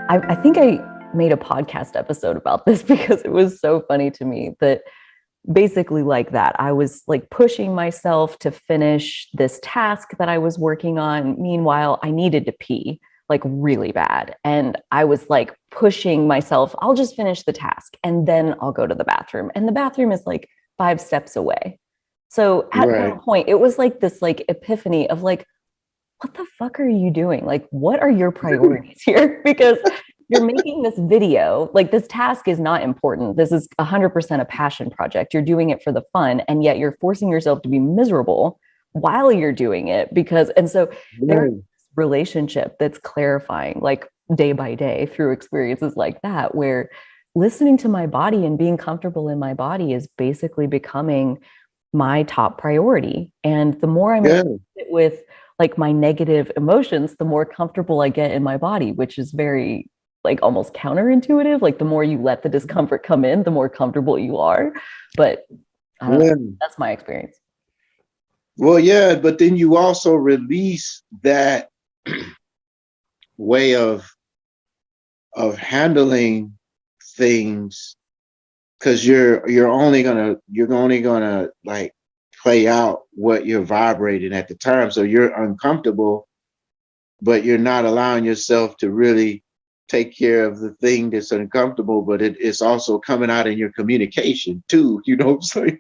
I think I made a podcast episode about this because it was so funny to me that basically like that. I was like pushing myself to finish this task that I was working on. Meanwhile, I needed to pee like really bad. And I was like pushing myself, I'll just finish the task and then I'll go to the bathroom. And the bathroom is like 5 steps away. So at Right. that point, it was like this like epiphany of like, what the fuck are you doing? Like, what are your priorities here? Because you're making this video, like this task is not important. This is 100% a passion project. You're doing it for the fun, and yet you're forcing yourself to be miserable while you're doing it because, and so there's Right. this relationship that's clarifying like day by day through experiences like that, where listening to my body and being comfortable in my body is basically becoming my top priority. And the more I'm able Yeah. to sit with like my negative emotions, the more comfortable I get in my body, which is very like almost counterintuitive. Like the more you let the discomfort come in, the more comfortable you are. But I don't know. Yeah. That's my experience. Well, yeah, but then you also release that way of handling things because you're only gonna like play out what you're vibrating at the time. So you're uncomfortable, but you're not allowing yourself to really take care of the thing that's uncomfortable, but it's also coming out in your communication too. You know what I'm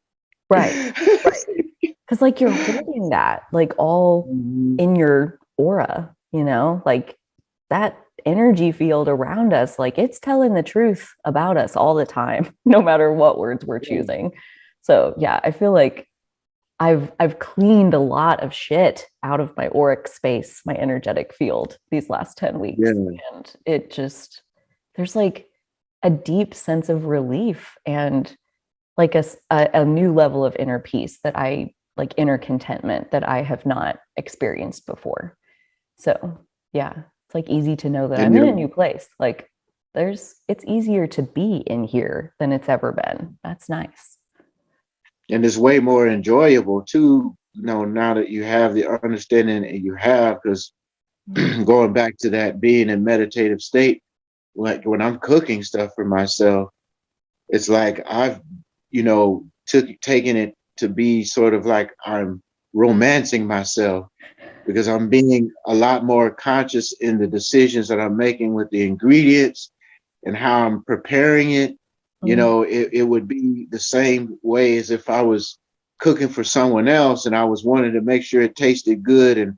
Right. Right. saying? Because like you're holding that like all Mhm. in your aura, like that energy field around us, like it's telling the truth about us all the time, no matter what words we're choosing. So yeah, I feel like I've cleaned a lot of shit out of my auric space, my energetic field these last 10 weeks. Yeah. And it just there's like a deep sense of relief and like a new level of inner peace that I like inner contentment that I have not experienced before. So yeah, it's like easy to know that And I'm in a you new place. Like it's easier to be in here than it's ever been. That's nice. and it's way more enjoyable too, now that you have the understanding and you have, because going back to that being in meditative state, like when I'm cooking stuff for myself, it's like I've, taken it to be sort of like I'm romancing myself because I'm being a lot more conscious in the decisions that I'm making with the ingredients and how I'm preparing it. Mm. It would be the same way as if I was cooking for someone else and I was wanting to make sure it tasted good. And,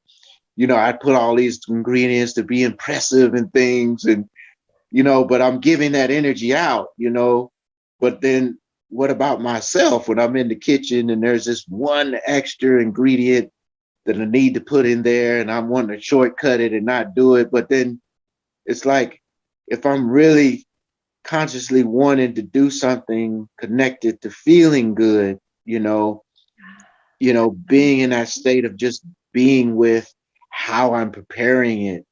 I put all these ingredients to be impressive and things. And, but I'm giving that energy out. But then what about myself when I'm in the kitchen and there's this one extra ingredient that I need to put in there and I'm wanting to shortcut it and not do it? But then it's like, if I'm really consciously wanting to do something connected to feeling good, being in that state of just being with how I'm preparing it,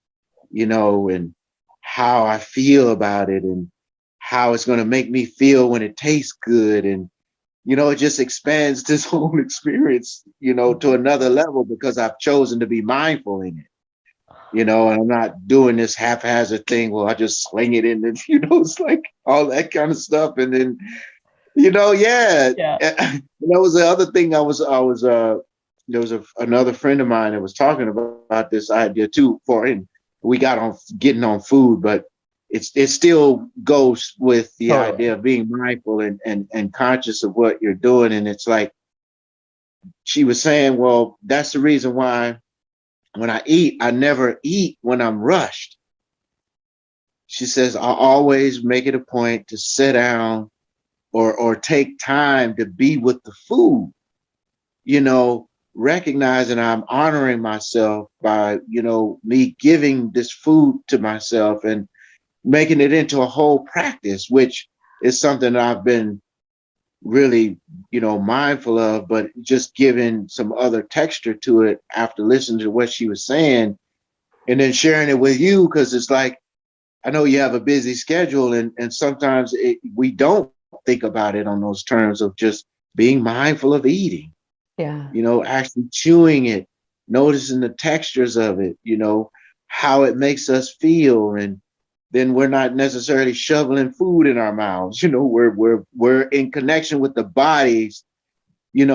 and how I feel about it and how it's going to make me feel when it tastes good. And, it just expands this whole experience, to another level because I've chosen to be mindful in it, and I'm not doing this haphazard thing where I just sling it in and, it's like all that kind of stuff. And then, yeah, Yeah. that was the other thing there was another friend of mine that was talking about this idea too and we got on getting on food, but it still goes with the Totally. idea of being mindful and conscious of what you're doing. And it's like, she was saying, well, that's the reason why when I eat, I never eat when I'm rushed. She says, I always make it a point to sit down or take time to be with the food, recognizing I'm honoring myself by, me giving this food to myself and making it into a whole practice, which is something that I've been really, mindful of, but just giving some other texture to it after listening to what she was saying and then sharing it with you. Cause it's like, I know you have a busy schedule and sometimes we don't think about it on those terms of just being mindful of eating, Yeah. actually chewing it, noticing the textures of it, how it makes us feel. And then we're not necessarily shoveling food in our mouths. You know, we're in connection with the body's,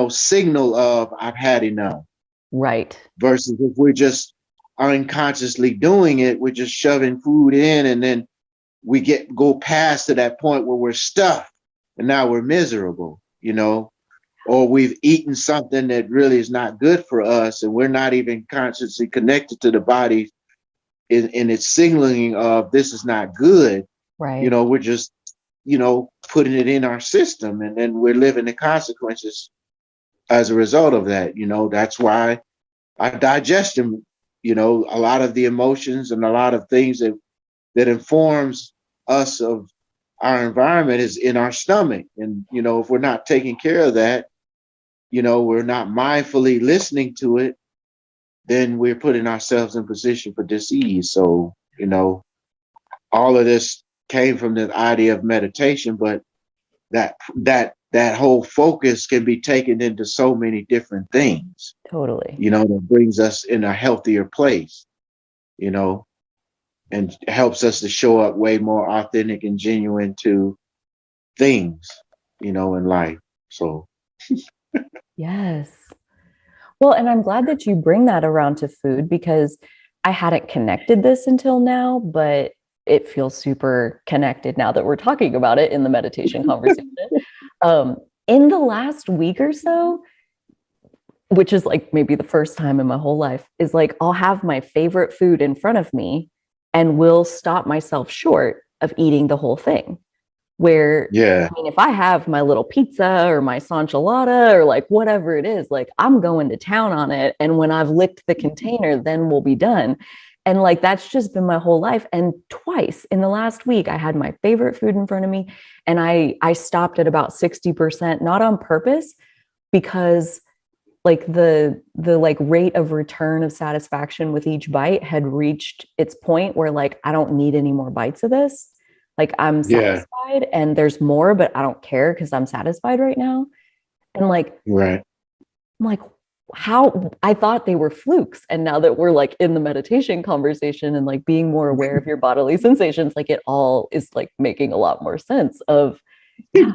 signal of I've had enough. Right. Versus if we're just unconsciously doing it, we're just shoving food in, and then we go past to that point where we're stuffed and now we're miserable, or we've eaten something that really is not good for us, and we're not even consciously connected to the body in its signaling of this is not good. Right. We're just, putting it in our system, and then we're living the consequences as a result of that. That's why our digestion, a lot of the emotions and a lot of things that informs us of our environment is in our stomach. And, if we're not taking care of that, we're not mindfully listening to it, then we're putting ourselves in position for disease. So, all of this came from the idea of meditation, but that whole focus can be taken into so many different things. Totally. That brings us in a healthier place, and helps us to show up way more authentic and genuine to things, in life. So Yes. Well, and I'm glad that you bring that around to food, because I hadn't connected this until now, but it feels super connected now that we're talking about it in the meditation conversation. In the last week or so, which is like maybe the first time in my whole life, is like I'll have my favorite food in front of me and will stop myself short of eating the whole thing. Where, yeah, I mean, if I have my little pizza or my sanshalata or like whatever it is, like I'm going to town on it. And when I've licked the container, then we'll be done. And like that's just been my whole life. And twice in the last week, I had my favorite food in front of me, and I stopped at about 60%, not on purpose, because like the like rate of return of satisfaction with each bite had reached its point where like I don't need any more bites of this. Like I'm satisfied, and there's more, but I don't care because I'm satisfied right now. And like, right. I'm like, how I thought they were flukes. And now that we're like in the meditation conversation and like being more aware of your bodily sensations, like it all is like making a lot more sense of, yeah,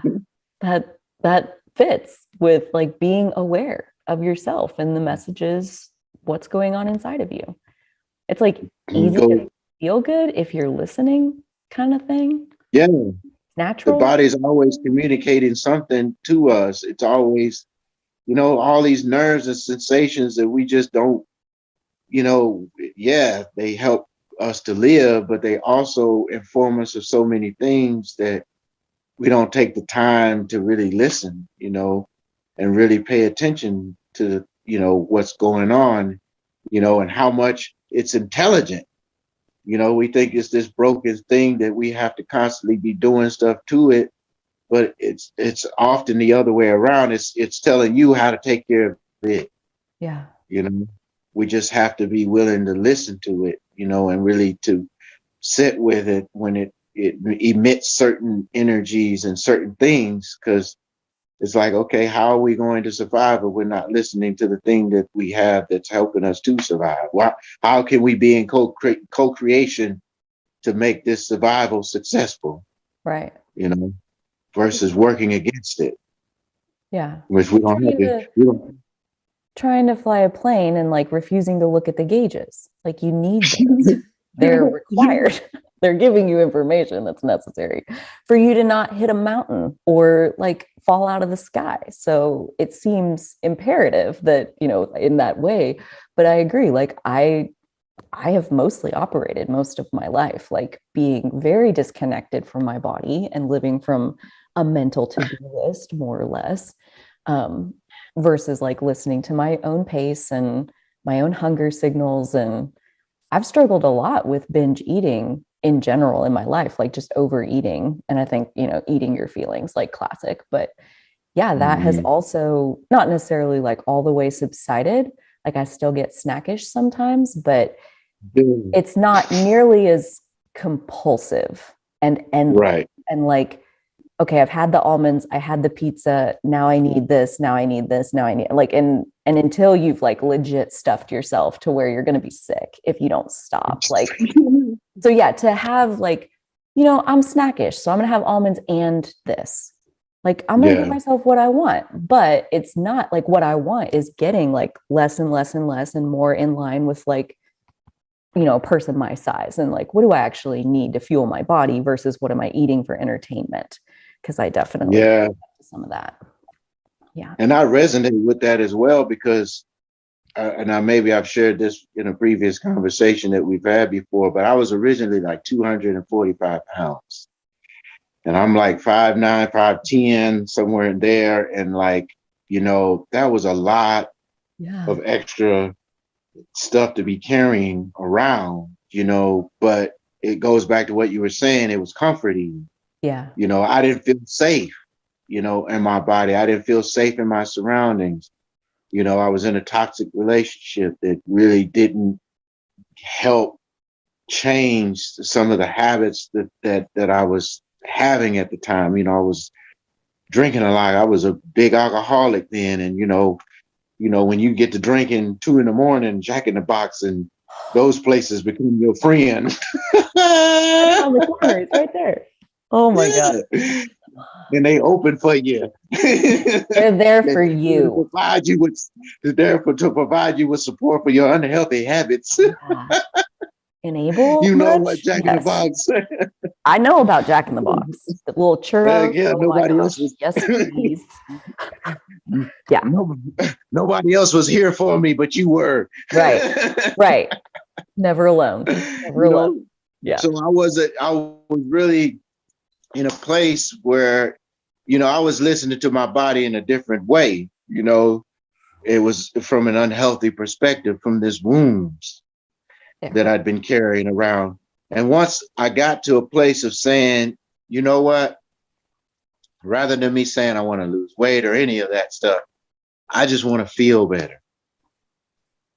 that fits with like being aware of yourself and the messages, what's going on inside of you. It's like easy to feel good if you're listening, kind of thing. Yeah. Natural. The body's always communicating something to us. It's always, all these nerves and sensations that we just don't, they help us to live, but they also inform us of so many things that we don't take the time to really listen, and really pay attention to, what's going on, and how much it's intelligent. We think it's this broken thing that we have to constantly be doing stuff to it, but it's often the other way around. It's telling you how to take care of it. Yeah. We just have to be willing to listen to it, and really to sit with it when it emits certain energies and certain things, because it's like, okay, how are we going to survive if we're not listening to the thing that we have that's helping us to survive? How can we be in co-creation to make this survival successful? Right. Versus working against it. Yeah. Which we don't have to. Trying to fly a plane and like refusing to look at the gauges. Like you need those. They're required. They're giving you information that's necessary for you to not hit a mountain or like fall out of the sky. So it seems imperative that, in that way. But I agree. Like I have mostly operated most of my life, like being very disconnected from my body and living from a mental to-do list, more or less, versus like listening to my own pace and my own hunger signals. And I've struggled a lot with binge eating in general in my life, like just overeating. And I think, eating your feelings, like classic, but yeah, that has also not necessarily like all the way subsided. Like I still get snackish sometimes, but it's not nearly as compulsive and right. And like, okay, I've had the almonds, I had the pizza, now I need this, now I need this, now I need like, and until you've like legit stuffed yourself to where you're going to be sick if you don't stop, like So yeah, to have like, I'm snackish, so I'm gonna have almonds and this. Like I'm gonna give Yeah. myself what I want, but it's not like what I want is getting like less and less and less and more in line with like, a person my size, and like what do I actually need to fuel my body versus what am I eating for entertainment? Because I definitely Yeah. some of that. Yeah. And I resonate with that as well because, and maybe I've shared this in a previous conversation that we've had before, but I was originally like 245 pounds. And I'm like 5'9", 5'10", somewhere in there. And like, that was a lot Yeah. of extra stuff to be carrying around, but it goes back to what you were saying. It was comforting. Yeah. I didn't feel safe, in my body. I didn't feel safe in my surroundings. I was in a toxic relationship that really didn't help change some of the habits that I was having at the time. I was drinking a lot. I was a big alcoholic then, and when you get to drinking 2 a.m, Jack in the Box, and those places become your friend. Right around the corner, it's right there. Oh my God. Yeah. And they open for you. They're there for you. To provide you with support for your unhealthy habits. Yeah. Enable You know what much? Jack in the Yes. Box. I know about Jack in the Box. The little churros. Yeah, Oh my nobody else gosh. was. Yes, please. Yeah. Nobody else was here for me, but you were. Right. Right. Never alone. Never you alone. know, Yeah. so I was really in a place where, I was listening to my body in a different way. It was from an unhealthy perspective, from this wounds Yeah. that I'd been carrying around. And once I got to a place of saying, you know what, rather than me saying I want to lose weight or any of that stuff, I just want to feel better.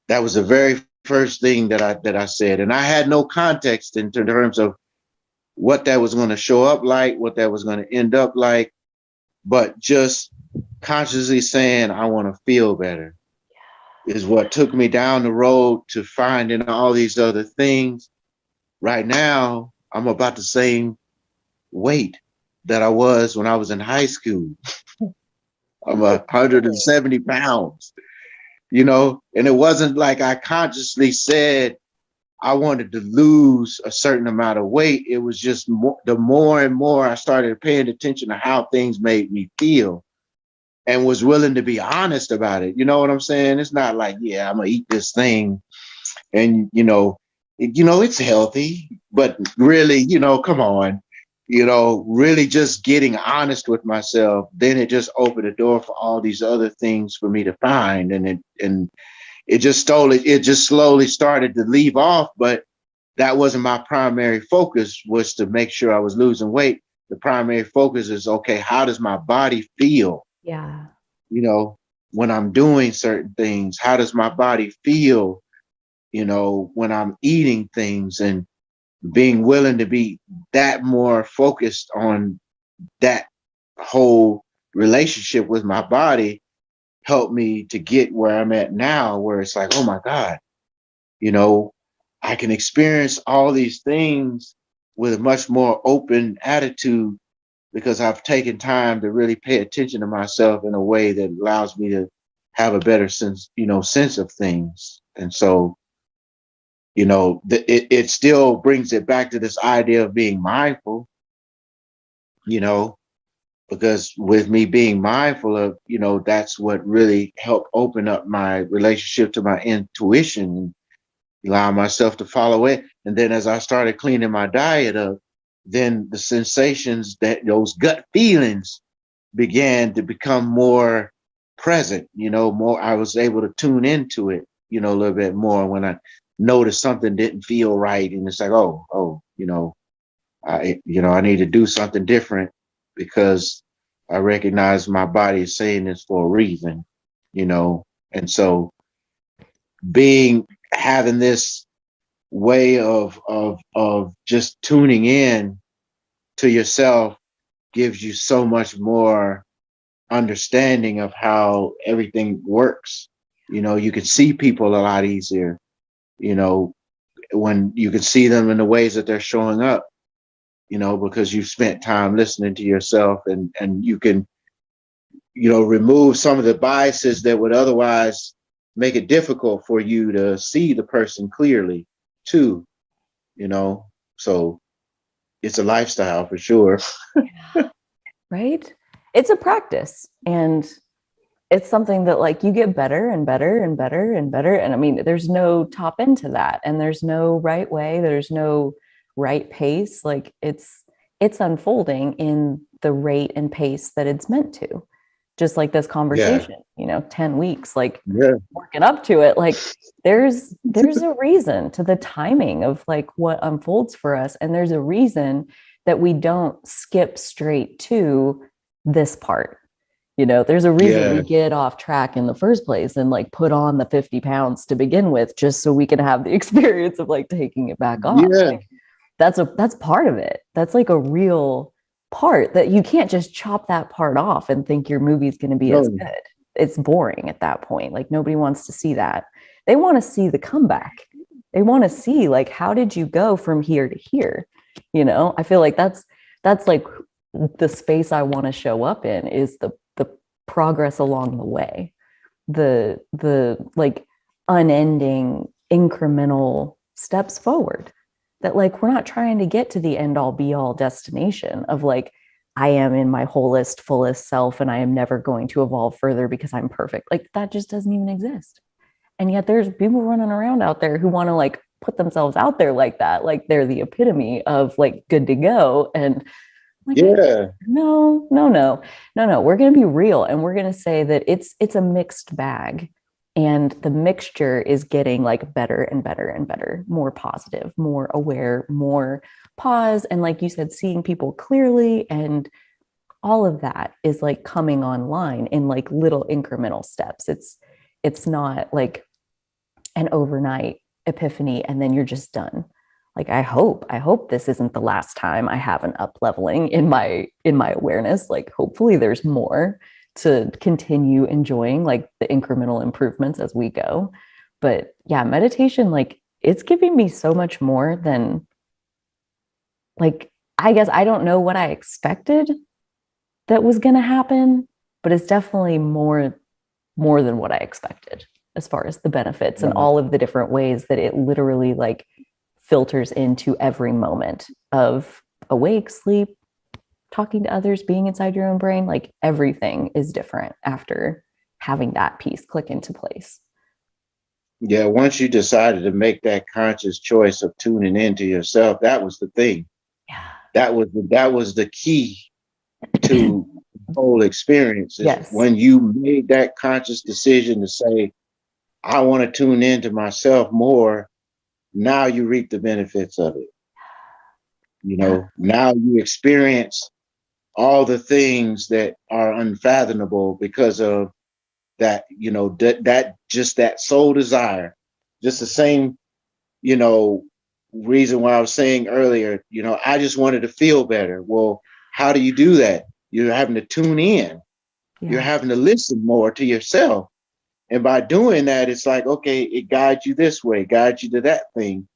That was the very first thing that I said. And I had no context in terms of what that was going to show up like, what that was going to end up like, but just consciously saying I want to feel better is what took me down the road to finding all these other things. Right now, I'm about the same weight that I was when I was in high school. I'm 170 pounds, and it wasn't like I consciously said I wanted to lose a certain amount of weight. It was just the more and more I started paying attention to how things made me feel and was willing to be honest about it. You know what I'm saying? It's not like, yeah, I'm gonna eat this thing and it's healthy, but really, come on, really just getting honest with myself. Then it just opened the door for all these other things for me to find, and it just slowly started to leave off. But that wasn't my primary focus, was to make sure I was losing weight. The primary focus is, okay, how does my body feel? Yeah. When I'm doing certain things, how does my body feel, when I'm eating things, and being willing to be that more focused on that whole relationship with my body helped me to get where I'm at now, where it's like, oh my God, you know, I can experience all these things with a much more open attitude because I've taken time to really pay attention to myself in a way that allows me to have a better sense of things. And so, it still brings it back to this idea of being mindful, you know, because with me being mindful of, that's what really helped open up my relationship to my intuition and allow myself to follow it. And then as I started cleaning my diet up, then the sensations, that those gut feelings began to become more present, more. I was able to tune into it, a little bit more when I noticed something didn't feel right. And it's like, oh, I need to do something different because I recognize my body is saying this for a reason, and so having this way of just tuning in to yourself gives you so much more understanding of how everything works. You can see people a lot easier, you know, when you can see them in the ways that they're showing up, because you've spent time listening to yourself, and you can, remove some of the biases that would otherwise make it difficult for you to see the person clearly too, so it's a lifestyle for sure. Right? It's a practice, and it's something that like you get better and better and better and better. And I mean, there's no top end to that, and there's no right way, there's no right pace. Like it's unfolding in the rate and pace that it's meant to. Just like this conversation, 10 weeks, like working up to it. Like there's a reason to the timing of like what unfolds for us. And there's a reason that we don't skip straight to this part. There's a reason we get off track in the first place and like put on the 50 pounds to begin with, just so we can have the experience of like taking it back off. Like, that's part of it. That's like a real part that you can't just chop that part off and think your movie's going to be as good. It's boring at that point. Like nobody wants to see that. They want to see the comeback. They want to see like, how did you go from here to here? I feel like that's like the space I want to show up in, is the progress along the way, the like unending incremental steps forward, that like we're not trying to get to the end all be all destination of like, I am in my wholest, fullest self and I am never going to evolve further because I'm perfect. Like that just doesn't even exist. And yet there's people running around out there who want to like put themselves out there like that, like they're the epitome of like good to go. And like, no. We're going to be real, and we're going to say that it's a mixed bag, and the mixture is getting like better and better and better, more positive, more aware, more pause, and like you said, seeing people clearly, and all of that is like coming online in like little incremental steps. It's not like an overnight epiphany and then you're just done. Like I hope this isn't the last time I have an up leveling in my awareness. Like hopefully there's more to continue enjoying, like the incremental improvements as we go. But yeah, meditation, like it's giving me so much more than, like, I guess I don't know what I expected that was going to happen, but it's definitely more than what I expected as far as the benefits and all of the different ways that it literally like filters into every moment of awake, sleep, talking to others, being inside your own brain. Like everything is different after having that piece click into place. Yeah, once you decided to make that conscious choice of tuning into yourself, that was the thing. Yeah. That was the key to the whole experience. Yes. When you made that conscious decision to say, I want to tune into myself more, now you reap the benefits of it. Now you experience all the things that are unfathomable because of that, that just that soul desire, just the same, reason why I was saying earlier, I just wanted to feel better. Well, how do you do that? You're having to tune in. Yeah. You're having to listen more to yourself. And by doing that, it's like, okay, it guides you this way, guides you to that thing.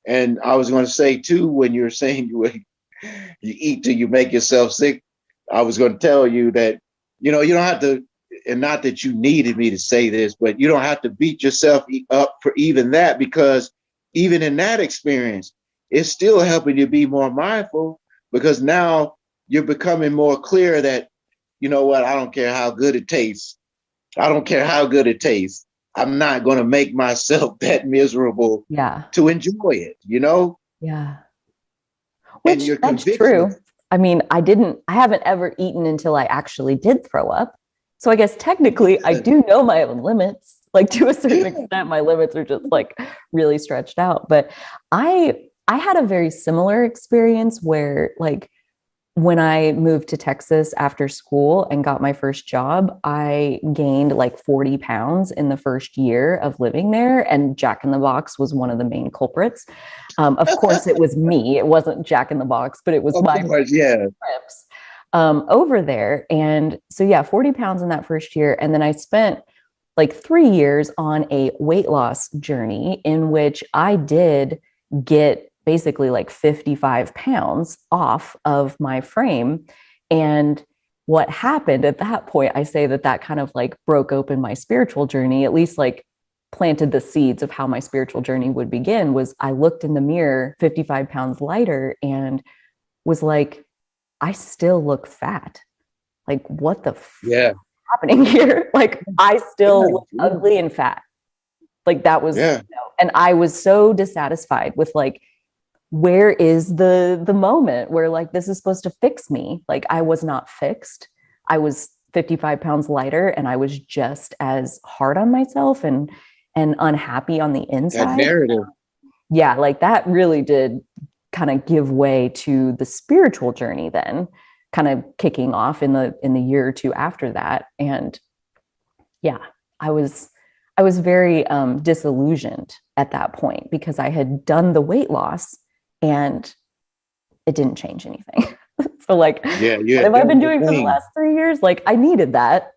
And I was going to say too, when you're saying you eat till you make yourself sick, I was going to tell you that, you don't have to, and not that you needed me to say this, but you don't have to beat yourself up for even that, because even in that experience, it's still helping you be more mindful, because now you're becoming more clear that, you know what, I don't care how good it tastes. I don't care how good it tastes. I'm not going to make myself that miserable to enjoy it, Yeah. Which that's true. I mean, I haven't ever eaten until I actually did throw up. So I guess technically I do know my own limits. Like to a certain extent, my limits are just like really stretched out. But I had a very similar experience where like when I moved to Texas after school and got my first job, I gained like 40 pounds in the first year of living there. And Jack in the Box was one of the main culprits. Of course, it was me. It wasn't Jack in the Box, but it was my trips over there. And so, yeah, 40 pounds in that first year. And then I spent like 3 years on a weight loss journey in which I did get basically like 55 pounds off of my frame. And what happened at that point, I say that that kind of like broke open my spiritual journey, at least like planted the seeds of how my spiritual journey would begin, was I looked in the mirror 55 pounds lighter and was like, I still look fat. Like, what the Yeah. happening here? Like, I still look Yeah. ugly and fat. Like that was, Yeah. and I was so dissatisfied with like, where is the moment where like this is supposed to fix me? Like I was not fixed. I was 55 pounds lighter and I was just as hard on myself and unhappy on the That inside. narrative. Yeah, like that really did kind of give way to the spiritual journey then, kind of kicking off in the year or two after that. And yeah, I was very disillusioned at that point because I had done the weight loss and it didn't change anything. So like, Yeah. what Yeah. have I That's been the doing for the thing. last 3 years? Like I needed that,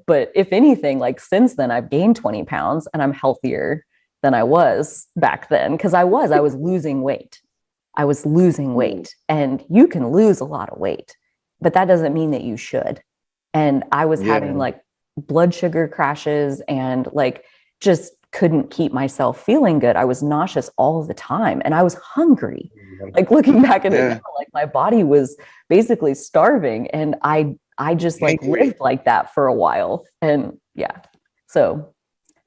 but if anything, like since then I've gained 20 pounds and I'm healthier than I was back then. Cause I was losing weight. I was losing weight, and you can lose a lot of weight, but that doesn't mean that you should. And I was Yeah. having like blood sugar crashes and like just couldn't keep myself feeling good. I was nauseous all the time and I was hungry. Like looking back at it Yeah. now, like my body was basically starving, and I just like Angry. lived like that for a while. And yeah. So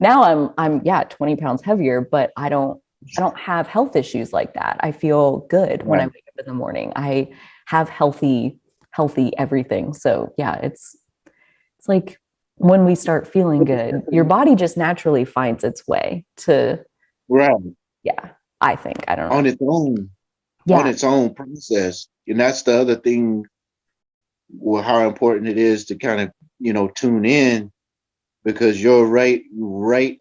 now I'm 20 pounds heavier, but I don't have health issues like that. I feel good when I Right. wake up in the morning. I have healthy everything. So yeah, it's like when we start feeling good, your body just naturally finds its way to, Right. yeah, I think. I don't know. On its own. On Yeah. its own process. And that's the other thing, well, how important it is to kind of, tune in, because your rate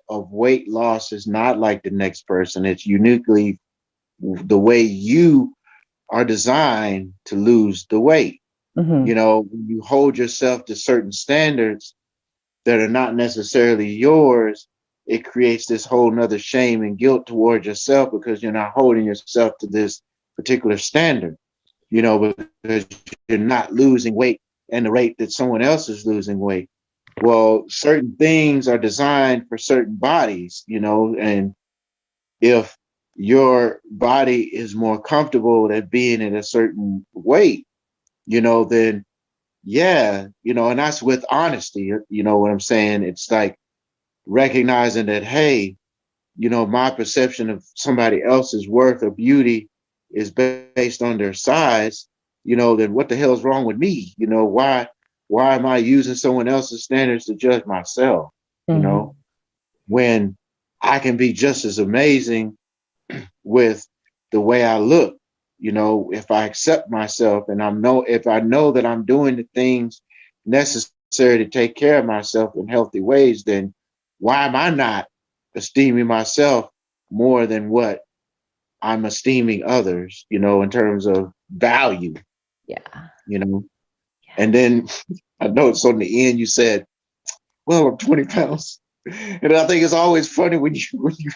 of weight loss is not like the next person. It's uniquely the way you are designed to lose the weight. Mhm. When you hold yourself to certain standards that are not necessarily yours, it creates this whole nother shame and guilt towards yourself because you're not holding yourself to this particular standard, because you're not losing weight at the rate that someone else is losing weight. Well, certain things are designed for certain bodies, and if your body is more comfortable at being at a certain weight, then yeah, and that's with honesty, you know what I'm saying? It's like recognizing that, hey, my perception of somebody else's worth or beauty is based on their size, then what the hell's wrong with me? Why am I using someone else's standards to judge myself? Mhm. When I can be just as amazing with the way I look, if I accept myself and if I know that I'm doing the things necessary to take care of myself in healthy ways, then why am I not esteeming myself more than what I'm esteeming others, in terms of value, Yeah. you know? And then I noticed on the end you said, well, I'm 20 pounds. And I think it's always funny when you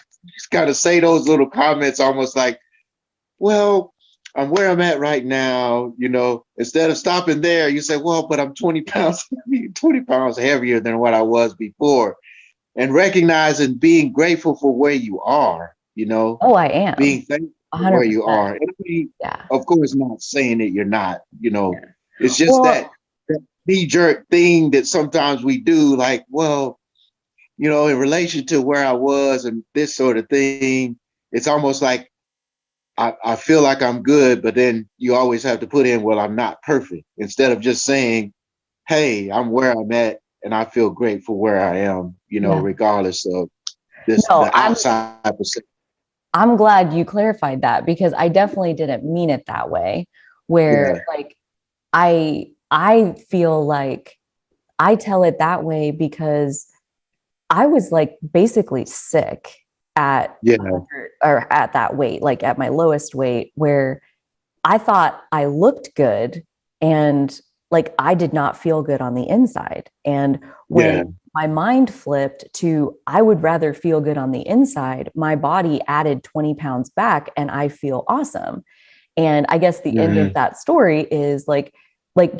kind of say those little comments, almost like, well, I'm where I'm at right now, instead of stopping there, you say, well, but I'm 20 pounds, 20 pounds heavier than what I was before. And recognizing, being grateful for where you are, Oh, I am. being thankful for where you 100%. are. And I mean, Yeah. of course, not saying that you're not, Yeah. it's just that Well, knee-jerk thing that sometimes we do, like, well, in relation to where I was and this sort of thing, it's almost like I feel like I'm good, but then you always have to put in, well, I'm not perfect, instead of just saying, hey, I'm where I'm at and I feel great for where I am, yeah. regardless of No, the outside perception. I'm glad you clarified that because I definitely didn't mean it that way. Where Yeah, like I feel like I tell it that way because I was like basically sick at yeah, 100 or at that weight, like at my lowest weight, where I thought I looked good and like I did not feel good on the inside. And yeah, when my mind flipped to I would rather feel good on the inside. My body added 20 pounds back and I feel awesome. And I guess the end of Mhm. that story is like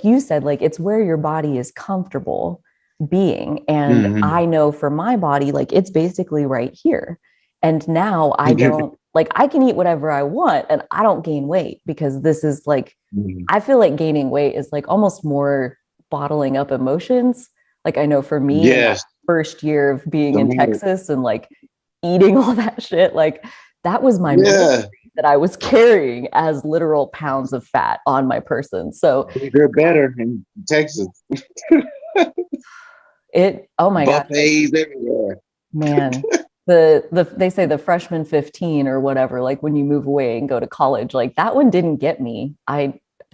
you said, like it's where your body is comfortable being. And Mhm. I know for my body, like it's basically right here. And now I don't like I can eat whatever I want and I don't gain weight because this is like Mhm. I feel like gaining weight is like almost more bottling up emotions. Like I know for me in that Yes. first year of being The in more, Texas and like eating all that shit, like that was my misery yeah, that I was carrying as literal pounds of fat on my person. So they're better in Texas. oh my gosh, like Buffets everywhere. man, the they say the freshman 15 or whatever, like when you move away and go to college, like that one didn't get me.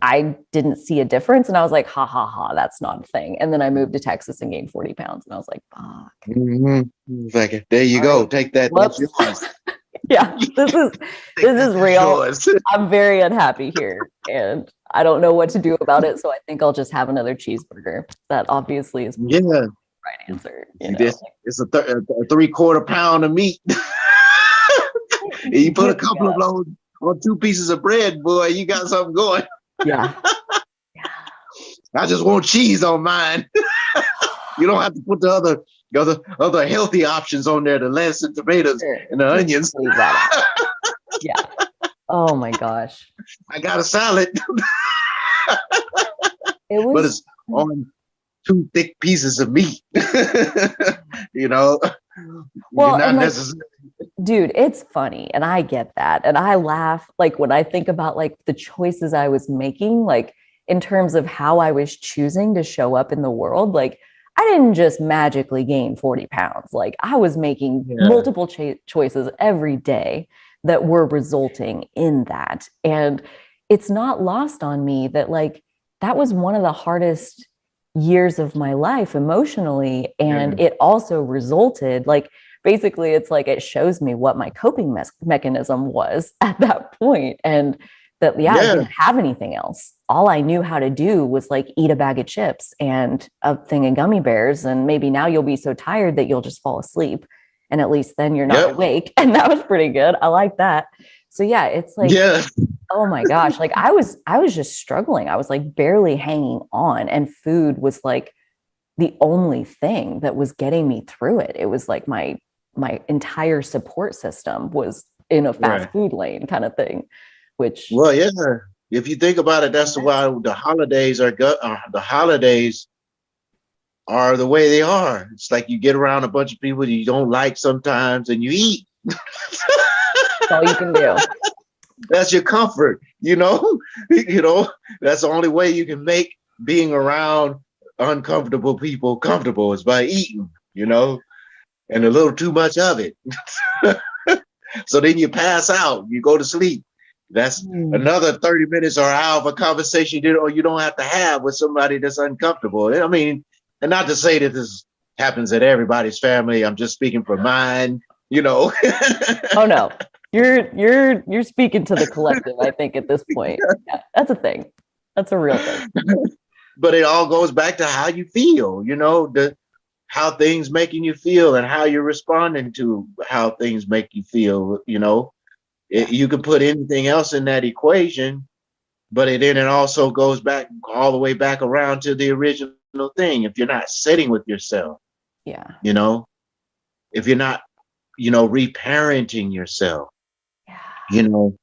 I didn't see a difference and I was like, ha ha ha, that's not a thing. And then I moved to Texas and gained 40 pounds and I was like, fuck. Mhm. It's like, there you All go. right. Take that. That's Whoops. yours. Yeah, Take this that. is That's real. yours. I'm very unhappy here and I don't know what to do about it. So I think I'll just have another cheeseburger. That obviously is the Yeah. right answer, you See know. this? It's a 3/4 pound of meat. You put a Hit me couple of up. those on 2 pieces of bread, boy, you got something going. Yeah. Yeah. I just want cheese on mine. You don't have to put the other healthy options on there, the lettuce and tomatoes Sure. and the Just onions. leave that out. Yeah. Oh my gosh. I got a salad, It but was it's on 2 thick pieces of meat. you know, you're well, and not like, necessarily. dude, it's funny. And I get that. And I laugh like when I think about like the choices I was making, like in terms of how I was choosing to show up in the world. Like I didn't just magically gain 40 pounds. Like I was making Yeah, multiple choices every day that were resulting in that. And it's not lost on me that like that was one of the hardest years of my life emotionally. And yeah, it also resulted like basically it's like it shows me what my coping mechanism was at that point and that yeah I yeah, didn't have anything else. All I knew how to do was like eat a bag of chips and a thing of gummy bears and maybe now you'll be so tired that you'll just fall asleep and at least then you're not yep, awake and that was pretty good. I like that. So yeah, it's like yeah, oh my gosh, like I was just struggling. I was like barely hanging on and food was like the only thing that was getting me through it. It was like my entire support system was in a fast right. food lane kind of thing, which Well, yeah. If you think about it, that's why the holidays are the way they are. It's like you get around a bunch of people you don't like sometimes, and you eat. that's all you can do. That's your comfort, you know. You know that's the only way you can make being around uncomfortable people comfortable is by eating. You know, and a little too much of it. So then you pass out, you go to sleep. That's Mm. another 30 minutes or an hour of a conversation you don't have to have with somebody that's uncomfortable. I mean, and not to say that this happens at everybody's family. I'm just speaking for mine, you know. Oh no, you're speaking to the collective. I think at this point, yeah, that's a thing. That's a real thing. But it all goes back to how you feel, you know, how things making you feel and how you're responding to how things make you feel, you know. Yeah, You can put anything else in that equation, but it also goes back all the way back around to the original thing. If you're not sitting with yourself, yeah, you know, if you're not, reparenting yourself, yeah, you know,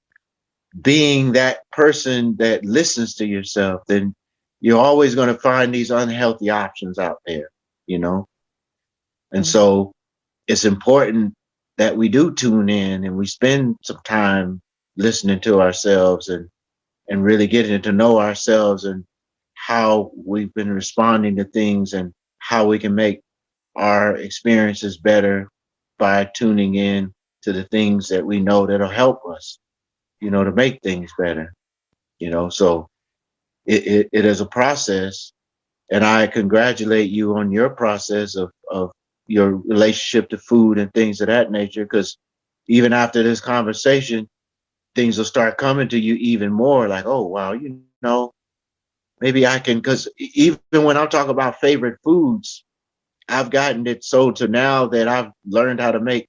being that person that listens to yourself, then you're always going to find these unhealthy options out there, you know. And mhm, so it's important that we do tune in and we spend some time listening to ourselves and really getting to know ourselves and how we've been responding to things and how we can make our experiences better by tuning in to the things that we know that'll help us, to make things better, so it is a process. And I congratulate you on your process of your relationship to food and things of that nature, because even after this conversation, things will start coming to you even more like, oh, wow, maybe I can, because even when I talk about favorite foods, I've gotten it so to now that I've learned how to make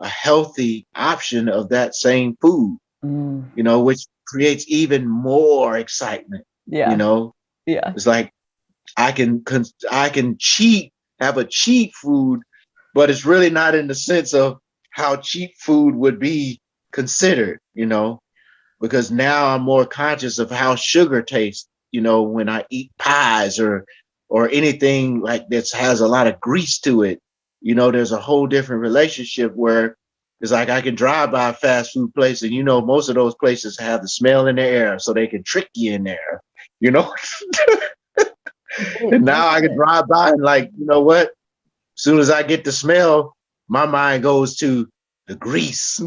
a healthy option of that same food, Mm, which creates even more excitement. You yeah. know, Yeah. it's like I can have a cheap food, but it's really not in the sense of how cheap food would be considered, because now I'm more conscious of how sugar tastes, when I eat pies or anything like this has a lot of grease to it. There's a whole different relationship where it's like I can drive by a fast food place and most of those places have the smell in the air so they can trick you in there, you know. But it And now I can doesn't. drive by and like, you know what? As soon as I get the smell, my mind goes to the grease.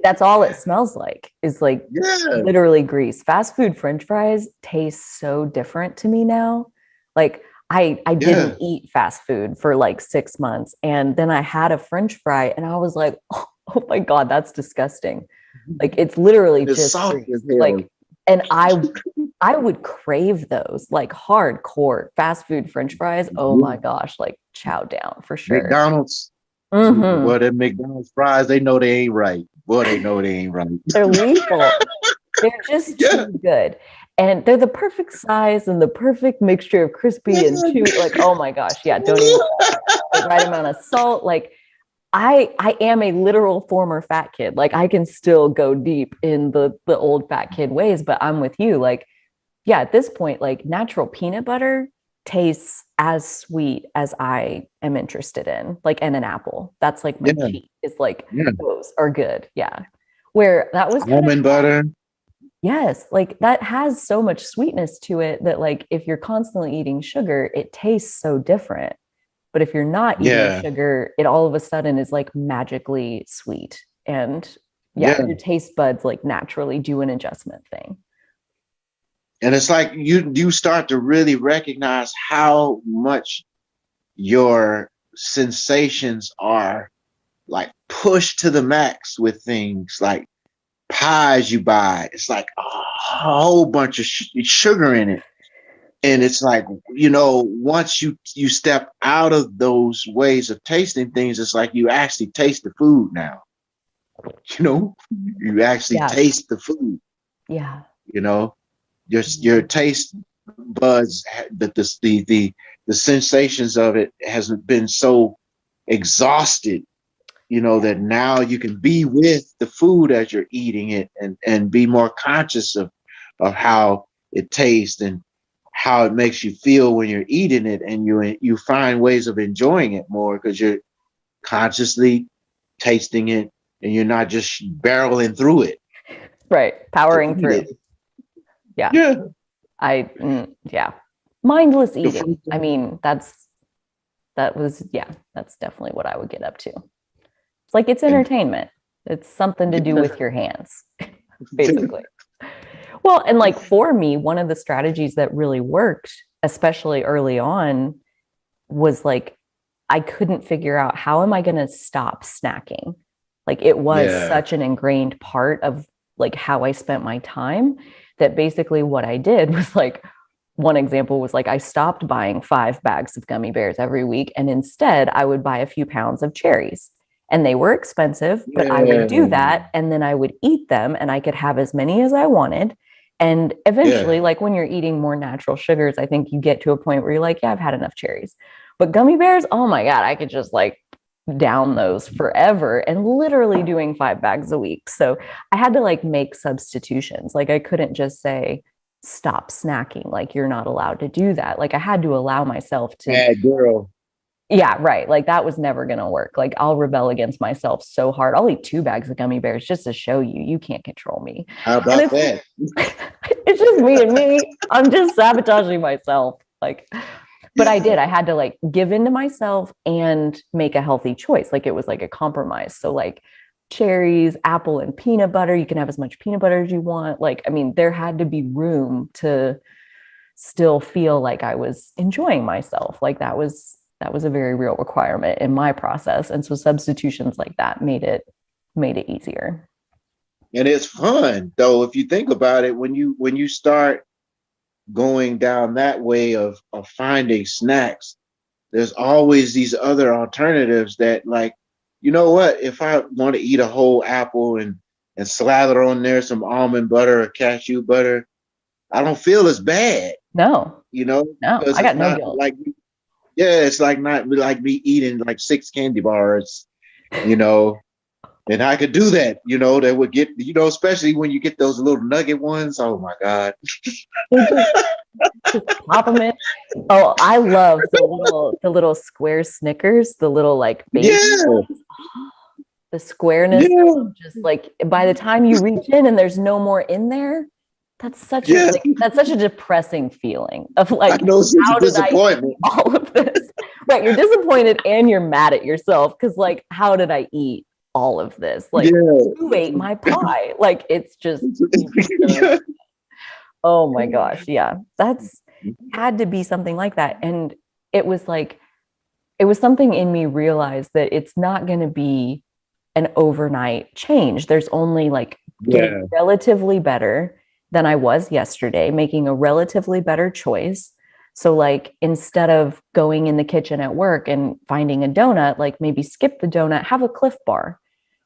That's all it smells like is like Yeah, literally grease. Fast food French fries taste so different to me now. Like I yeah. didn't eat fast food for like 6 months. And then I had a French fry and I was like, oh my God, that's disgusting. Like it's literally It's just salty as grease. hell. Like, and I would crave those like hardcore fast food French fries. Oh my gosh, like chow down for sure. McDonald's, Hmm. boy, them McDonald's fries, they know they ain't right. Boy, they know they ain't right. They're lethal. They're just Yeah, too good. And they're the perfect size and the perfect mixture of crispy and chewy. Like, oh my gosh, yeah, don't even the right amount of salt. Like I am a literal former fat kid. Like I can still go deep in the old fat kid ways, but I'm with you. Like, yeah, at this point, like natural peanut butter tastes as sweet as I am interested in, like and an apple. That's like my yeah, cheat. Is like yeah. those are good. Yeah. Where that was kind of Almond butter. yes, like that has so much sweetness to it that like if you're constantly eating sugar, it tastes so different. But if you're not eating Yeah, sugar, it all of a sudden is like magically sweet. And yeah, yeah. your taste buds like naturally do an adjustment thing. And it's like you start to really recognize how much your sensations are like pushed to the max with things like pies you buy. It's like a whole bunch of sugar in it. And it's like, once you step out of those ways of tasting things, it's like you actually taste the food now. You know, you actually Yeah. taste the food. Yeah. You know, your taste buds, the sensations of it hasn't been so exhausted, that now you can be with the food as you're eating it and be more conscious of how it tastes and how it makes you feel when you're eating it, and you find ways of enjoying it more because you're consciously tasting it and you're not just barreling through it Right. to Powering eat through. it. Yeah. Yeah, Yeah. Mindless the eating. fruit. I mean, that's definitely what I would get up to. It's like it's And entertainment. It's something to do yeah. with your hands, basically. Well, and like for me, one of the strategies that really worked, especially early on, was like I couldn't figure out how am I going to stop snacking? Like it was Yeah. such an ingrained part of like how I spent my time that basically what I did was like one example was like I stopped buying 5 bags of gummy bears every week and instead I would buy a few pounds of cherries. And they were expensive, but I would Yeah. do that and then I would eat them and I could have as many as I wanted. And Yeah. eventually, like when you're eating more natural sugars, I think you get to a point where you're like, yeah, I've had enough cherries. But gummy bears, oh my God, I could just like down those forever and literally doing 5 bags a week. So I had to like make substitutions. Like I couldn't just say, stop snacking. Like you're not allowed to do that. Like I had to allow myself to, Bad girl. yeah, right. Like that was never going to work. Like I'll rebel against myself so hard. I'll eat 2 bags of gummy bears just to show you, you can't control me. How And about it's, that? it's just me and me. I'm just sabotaging myself. Like, but I Yeah. did. I had to like give in to myself and make a healthy choice. Like it was like a compromise. So like cherries, apple, and peanut butter. You can have as much peanut butter as you want. Like, I mean, there had to be room to still feel like I was enjoying myself. Like that was a very real requirement in my process. And so substitutions like that made it easier. And it's fun though if you think about it, when you start going down that way of finding snacks there's always these other alternatives that, like, you know what, if I want to eat a whole apple and slather on there some almond butter or cashew butter, I don't feel as bad, No, you know, no, because I it's got no not guilt. like, yeah, it's like not like me eating like 6 candy bars, you know. And I could do that, that would get, especially when you get those little nugget ones. Oh my God. They just pop them in. Oh, I love the little square Snickers, the little like baby Yeah. ones. The squareness of Yeah. them, just like by the time you reach in and there's no more in there, Yes. that's such a depressing feeling of I like, know, such a how did I disappointment. eat all of this? Right, you're disappointed and you're mad at yourself because like, how did I eat all of this? Like, Yeah. who ate my pie? Like, it's just, you just don't. Oh my gosh, yeah, that's had to be something like that, and it was like it was something in me realized that it's not going to be an overnight change. There's only like getting Yeah. relatively better than I was yesterday, making a relatively better choice. So, like, instead of going in the kitchen at work and finding a donut, like maybe skip the donut, have a Cliff Bar.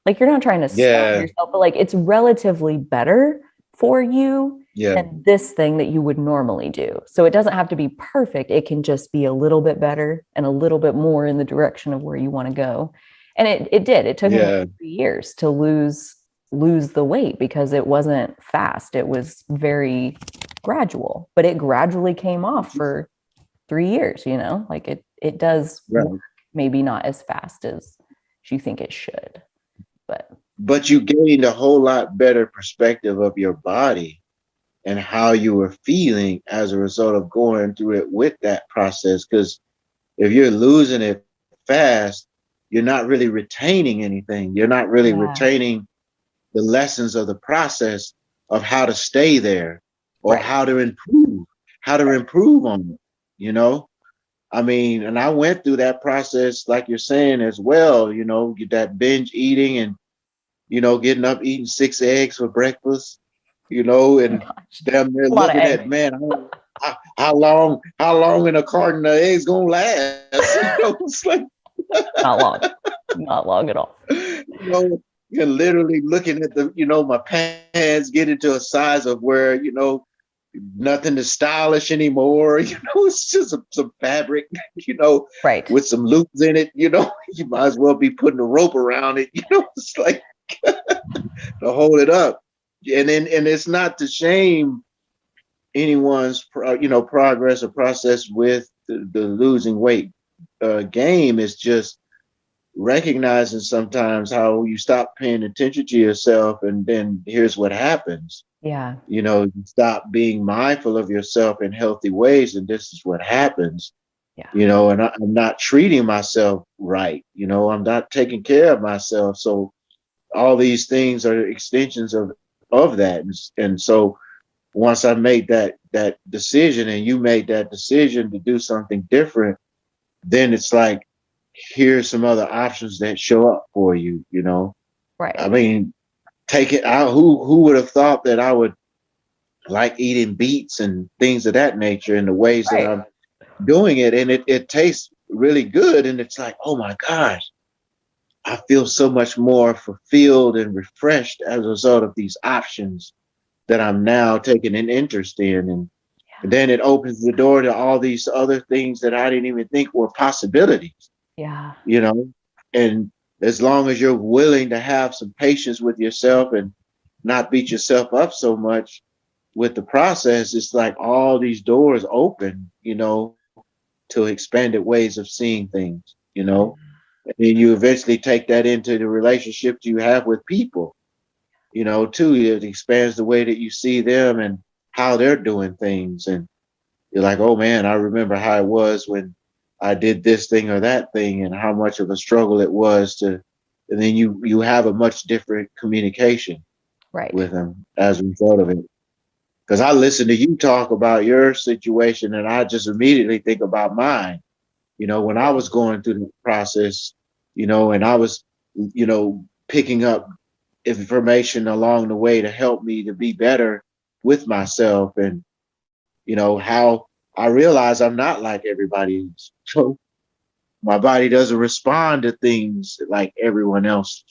Like, you're not trying to starve Yeah. yourself, but like, it's relatively better for you Yeah. than this thing that you would normally do. So, it doesn't have to be perfect. It can just be a little bit better and a little bit more in the direction of where you want to go. And it did. It took me Yeah. 3 years to lose the weight because it wasn't fast. It was very gradual, but it gradually came off for 3 years, like it does work, Right. maybe not as fast as you think it should, but But you gained a whole lot better perspective of your body and how you were feeling as a result of going through it with that process. Because if you're losing it fast, you're not really retaining anything. You're not really yeah, retaining the lessons of the process of how to stay there or right. how to improve on it, you know? I mean, and I went through that process, like you're saying as well, get that binge eating and, getting up eating 6 eggs for breakfast, Oh my and gosh, damn near a lot of looking eggs. at, man, how long in a carton of eggs gonna last? It's like, Not long, not long at all. you're literally looking at my pants get into a size of where, nothing is stylish anymore. It's just some fabric, Right. with some loops in it, you might as well be putting a rope around it, it's like to hold it up. And it's not to shame anyone's, progress or process with the losing weight game. Is just recognizing sometimes how you stop paying attention to yourself, and then here's what happens. Yeah. You stop being mindful of yourself in healthy ways, and this is what happens. Yeah. And I'm not treating myself right. I'm not taking care of myself. So all these things are extensions of that. And so once I made that decision, and you made that decision to do something different, then it's like, here's some other options that show up for you. Right. I mean, take it out. Who would have thought that I would like eating beets and things of that nature in the ways that Right. I'm doing it, and it tastes really good, and it's like, oh my gosh, I feel so much more fulfilled and refreshed as a result of these options that I'm now taking an interest in. And then it opens the door to all these other things that I didn't even think were possibilities, Yeah. you know? And as long as you're willing to have some patience with yourself and not beat yourself up so much with the process, it's like all these doors open, to expanded ways of seeing things, and then you eventually take that into the relationships you have with people, too. It expands the way that you see them and how they're doing things. And you're like, oh man, I remember how it was when I did this thing or that thing, and how much of a struggle it was to, and then you have a much different communication Right. with them as a result of it. Because I listen to you talk about your situation, and I just immediately think about mine. When I Right. was going through the process, and I was, picking up information along the way to help me to be better with myself, and how I realize I'm not like everybody else. So my body doesn't respond to things like everyone else.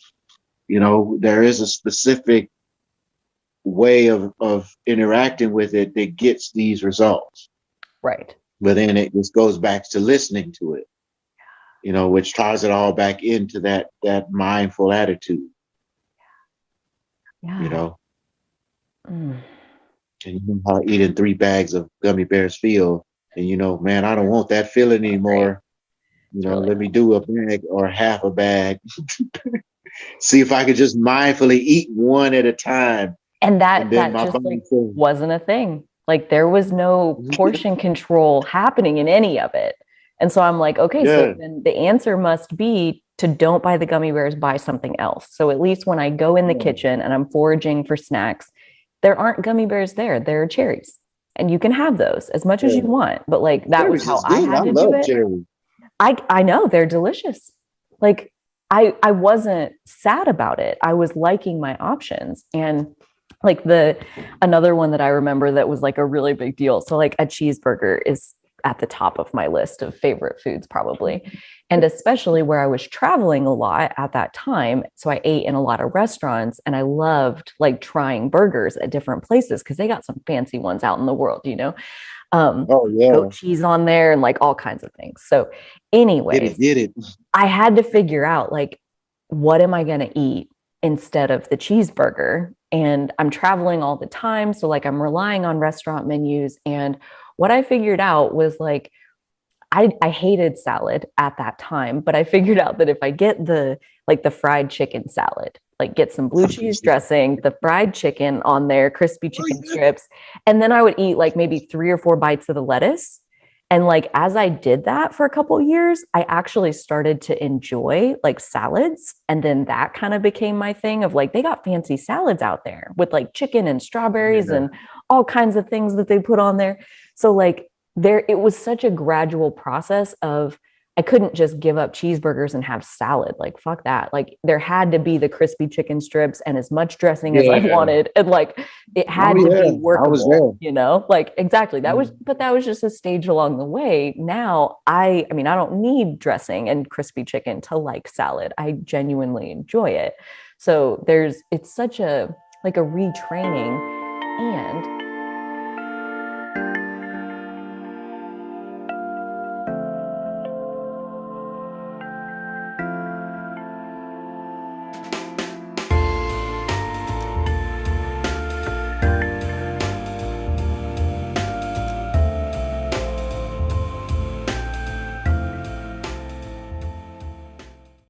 There is a specific way of interacting with it that gets these results. Right. But then it just goes back to listening to it, which ties it all back into that mindful attitude, Yeah. you know. And you know how eating 3 bags of gummy bears feel, and man, I don't want that feeling anymore. Really Let me do a bag or half a bag. See if I could just mindfully eat one at a time. and And that then that my just body like says, wasn't a thing. Like there was no portion control happening in any of it. And so I'm like, okay, so yeah, then the answer must be to don't buy the gummy bears, buy something else. So at least when I go in the yeah, kitchen and I'm foraging for snacks, there aren't gummy bears there. There are cherries. And you can have those as much as you yeah. want. But like that was Cherries how is I good. I had to do love it. cherries. I know they're delicious. Like I wasn't sad about it. I was liking my options. And like the another one that I remember that was like a really big deal. So like a cheeseburger is at the top of my list of favorite foods probably. And especially where I was traveling a lot at that time. So I ate in a lot of restaurants and I loved like trying burgers at different places because they got some fancy ones out in the world, Oh yeah, goat cheese on there and like all kinds of things. So, get it, anyways, get it. I had to figure out like, what am I going to eat instead of the cheeseburger? And I'm traveling all the time. So, like, I'm relying on restaurant menus. And what I figured out was like, I hated salad at that time, but I figured out that if I get the fried chicken salad, like get some blue cheese dressing, the fried chicken on there, crispy chicken strips, and then I would eat like maybe 3 or 4 bites of the lettuce. And like as I did that for a couple of years, I actually started to enjoy like salads. And then that kind of became my thing of like they got fancy salads out there with like chicken and strawberries Yeah. and all kinds of things that they put on there. So like there it was such a gradual process of I couldn't just give up cheeseburgers and have salad. Like, fuck that. Like, there had to be the crispy chicken strips and as much dressing as I Yeah. wanted. And like, it Oh had to yeah. be I was workable, there. Like, exactly. Mhm. But that was just a stage along the way. Now, I mean, I don't need dressing and crispy chicken to like salad. I genuinely enjoy it. So it's such like a retraining. And